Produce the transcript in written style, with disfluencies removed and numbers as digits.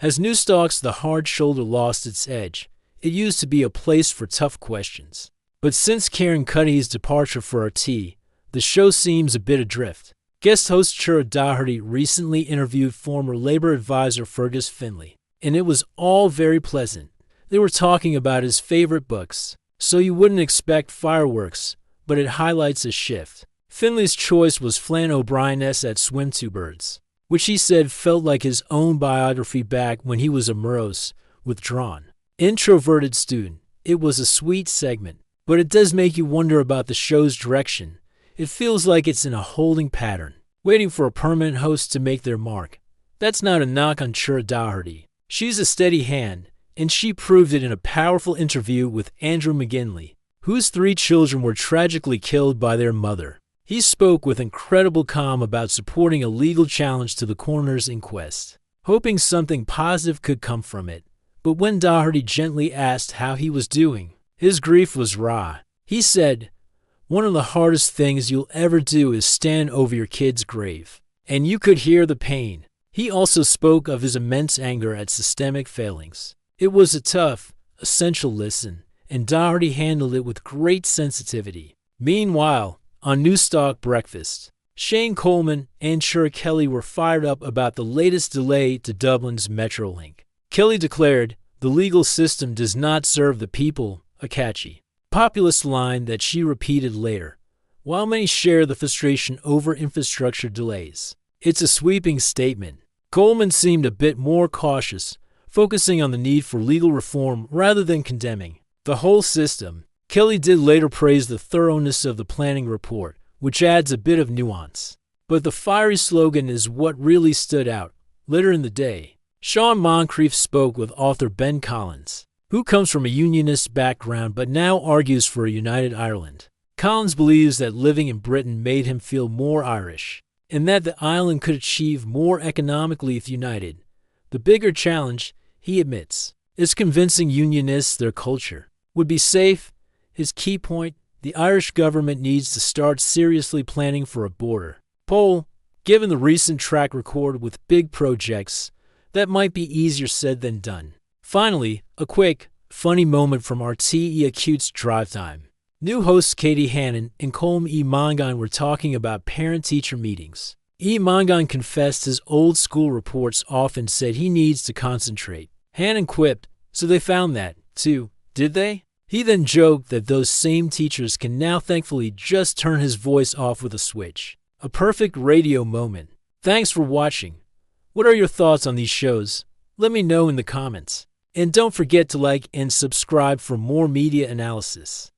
Has Newstalk's The Hard Shoulder lost its edge? It used to be a place for tough questions. But since Kieran Cuddihy's departure for RTÉ, the show seems a bit adrift. Guest host Ciara Doherty recently interviewed former Labour advisor Fergus Finlay, and it was all very pleasant. They were talking about his favorite books, so you wouldn't expect fireworks, but it highlights a shift. Finlay's choice was Flann O'Brien's At Swim Two Birds, which he said felt like his own biography back when he was a morose, withdrawn, introverted student. It was a sweet segment, but it does make you wonder about the show's direction. It feels like it's in a holding pattern, waiting for a permanent host to make their mark. That's not a knock on Ciara Doherty. She's a steady hand, and she proved it in a powerful interview with Andrew McGinley, whose 3 children were tragically killed by their mother. He spoke with incredible calm about supporting a legal challenge to the coroner's inquest, hoping something positive could come from it. But when Doherty gently asked how he was doing, his grief was raw. He said, "One of the hardest things you'll ever do is stand over your kid's grave." And you could hear the pain. He also spoke of his immense anger at systemic failings. It was a tough, essential listen, and Doherty handled it with great sensitivity. Meanwhile, on Newstalk Breakfast, Shane Coleman and Ciara Kelly were fired up about the latest delay to Dublin's MetroLink. Kelly declared, "The legal system does not serve the people," a catchy, populist line that she repeated later. While many share the frustration over infrastructure delays, it's a sweeping statement. Coleman seemed a bit more cautious, focusing on the need for legal reform rather than condemning the whole system. Kelly did later praise the thoroughness of the planning report, which adds a bit of nuance. But the fiery slogan is what really stood out. Later in the day, Seán Moncrieff spoke with author Ben Collins, who comes from a unionist background but now argues for a united Ireland. Collins believes that living in Britain made him feel more Irish, and that the island could achieve more economically if united. The bigger challenge, he admits, is convincing unionists their culture would be safe. His key point, the Irish government needs to start seriously planning for a border poll. Given the recent track record with big projects, that might be easier said than done. Finally, a quick, funny moment from RTÉ Acute's Drive Time. New hosts Katie Hannon and Colm Mongáin were talking about parent-teacher meetings. Mongáin confessed his old school reports often said he needs to concentrate. Hannon quipped, "So they found that, too, did they?" He then joked that those same teachers can now thankfully just turn his voice off with a switch. A perfect radio moment. Thanks for watching. What are your thoughts on these shows? Let me know in the comments. And don't forget to like and subscribe for more media analysis.